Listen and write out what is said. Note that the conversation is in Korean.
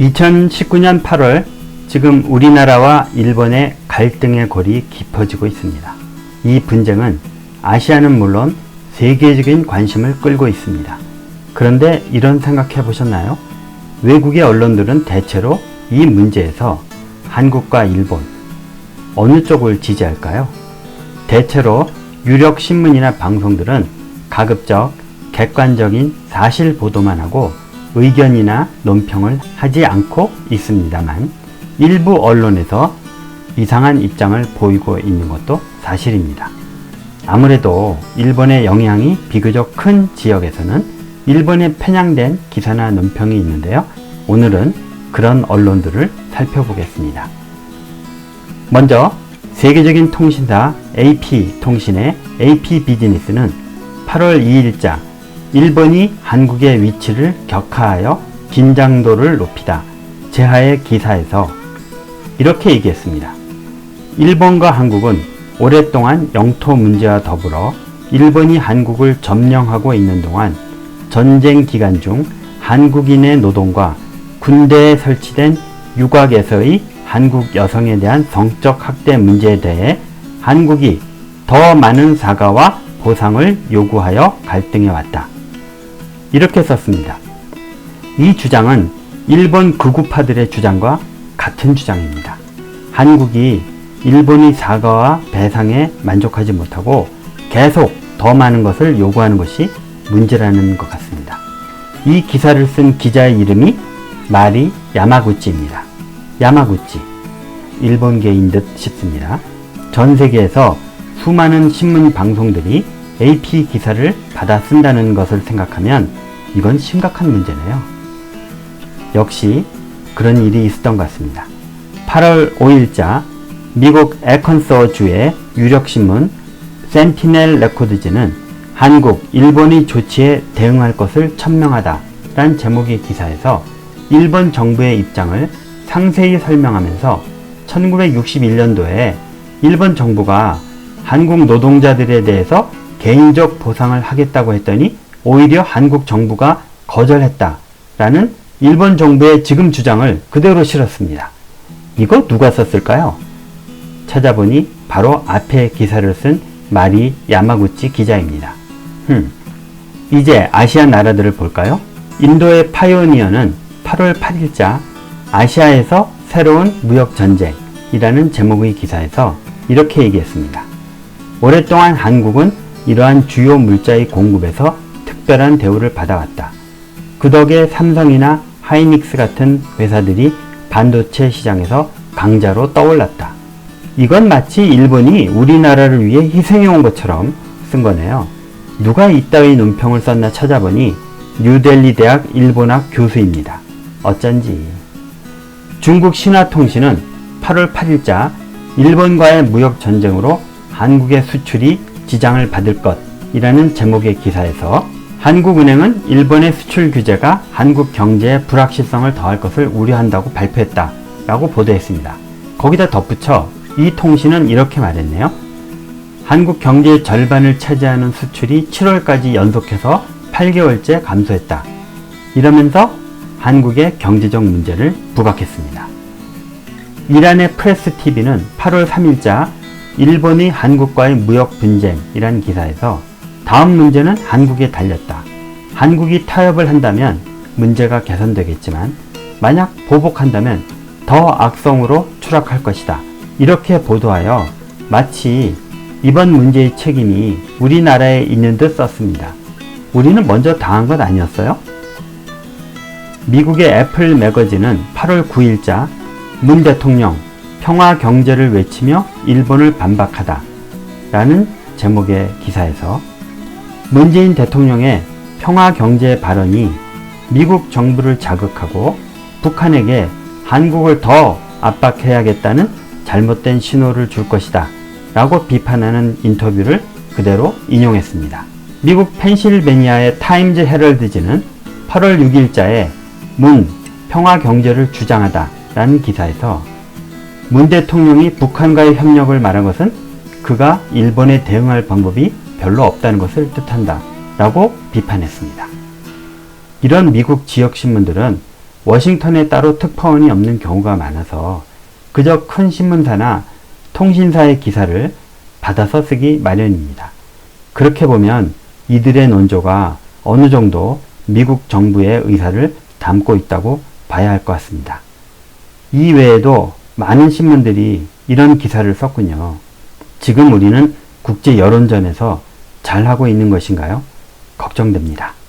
2019년 8월 지금 우리나라와 일본의 갈등의 골이 깊어지고 있습니다. 이 분쟁은 아시아는 물론 세계적인 관심을 끌고 있습니다. 그런데 이런 생각해 보셨나요? 외국의 언론들은 대체로 이 문제에서 한국과 일본 어느 쪽을 지지할까요? 대체로 유력 신문이나 방송들은 가급적 객관적인 사실 보도만 하고 의견이나 논평을 하지 않고 있습니다만 일부 언론에서 이상한 입장을 보이고 있는 것도 사실입니다. 아무래도 일본의 영향이 비교적 큰 지역에서는 일본에 편향된 기사나 논평이 있는데요. 오늘은 그런 언론들을 살펴보겠습니다. 먼저 세계적인 통신사 AP통신의 AP비즈니스는 8월 2일자 일본이 한국의 위치를 격하하여 긴장도를 높이다 제하의 기사에서 이렇게 얘기했습니다. 일본과 한국은 오랫동안 영토 문제와 더불어 일본이 한국을 점령하고 있는 동안 전쟁 기간 중 한국인의 노동과 군대에 설치된 유곽에서의 한국 여성에 대한 성적 학대 문제에 대해 한국이 더 많은 사과와 보상을 요구하여 갈등해 왔다. 이렇게 썼습니다. 이 주장은 일본 극우파들의 주장과 같은 주장입니다. 한국이 일본의 사과와 배상에 만족하지 못하고 계속 더 많은 것을 요구하는 것이 문제라는 것 같습니다. 이 기사를 쓴 기자의 이름이 마리 야마구치입니다. 야마구치, 일본계인 듯 싶습니다. 전 세계에서 수많은 신문 방송들이 AP 기사를 받아 쓴다는 것을 생각하면 이건 심각한 문제네요. 역시 그런 일이 있었던 것 같습니다. 8월 5일자 미국 에컨서주의 유력신문 센티넬 레코드지는 한국, 일본의 조치에 대응할 것을 천명하다 라는 제목의 기사에서 일본 정부의 입장을 상세히 설명하면서 1961년도에 일본 정부가 한국 노동자들에 대해서 개인적 보상을 하겠다고 했더니 오히려 한국 정부가 거절했다라는 일본 정부의 지금 주장을 그대로 실었습니다. 이거 누가 썼을까요? 찾아보니 바로 앞에 기사를 쓴 마리 야마구치 기자입니다. 이제 아시아 나라들을 볼까요? 인도의 파이오니어는 8월 8일자 아시아에서 새로운 무역전쟁이라는 제목의 기사에서 이렇게 얘기했습니다. 오랫동안 한국은 이러한 주요 물자의 공급에서 특별한 대우를 받아왔다. 그 덕에 삼성이나 하이닉스 같은 회사들이 반도체 시장에서 강자로 떠올랐다. 이건 마치 일본이 우리나라를 위해 희생해온 것처럼 쓴 거네요. 누가 이따위 논평을 썼나 찾아보니 뉴델리 대학 일본학 교수입니다. 어쩐지. 중국 신화통신은 8월 8일자 일본과의 무역 전쟁으로 한국의 수출이 지장을 받을 것이라는 제목의 기사에서 한국은행은 일본의 수출 규제가 한국 경제에 불확실성을 더할 것을 우려한다고 발표했다라고 보도했습니다. 거기다 덧붙여 이 통신은 이렇게 말했네요. 한국 경제의 절반을 차지하는 수출이 7월까지 연속해서 8개월째 감소했다. 이러면서 한국의 경제적 문제를 부각했습니다. 이란의 프레스TV는 8월 3일자 일본이 한국과의 무역 분쟁이라는 기사에서 다음 문제는 한국에 달렸다. 한국이 타협을 한다면 문제가 개선되겠지만 만약 보복한다면 더 악성으로 추락할 것이다. 이렇게 보도하여 마치 이번 문제의 책임이 우리나라에 있는 듯 썼습니다. 우리는 먼저 당한 것 아니었어요? 미국의 애플 매거진은 8월 9일자 문 대통령 평화 경제를 외치며 일본을 반박하다 라는 제목의 기사에서 문재인 대통령의 평화 경제 발언이 미국 정부를 자극하고 북한에게 한국을 더 압박해야겠다는 잘못된 신호를 줄 것이다 라고 비판하는 인터뷰를 그대로 인용했습니다. 미국 펜실베니아의 타임즈 헤럴드지는 8월 6일자에 문 평화 경제를 주장하다 라는 기사에서 문 대통령이 북한과의 협력을 말한 것은 그가 일본에 대응할 방법이 별로 없다는 것을 뜻한다 라고 비판했습니다. 이런 미국 지역 신문들은 워싱턴에 따로 특파원이 없는 경우가 많아서 그저 큰 신문사나 통신사의 기사를 받아서 쓰기 마련입니다. 그렇게 보면 이들의 논조가 어느 정도 미국 정부의 의사를 담고 있다고 봐야 할 것 같습니다. 이 외에도 많은 신문들이 이런 기사를 썼군요. 지금 우리는 국제 여론전에서 잘하고 있는 것인가요? 걱정됩니다.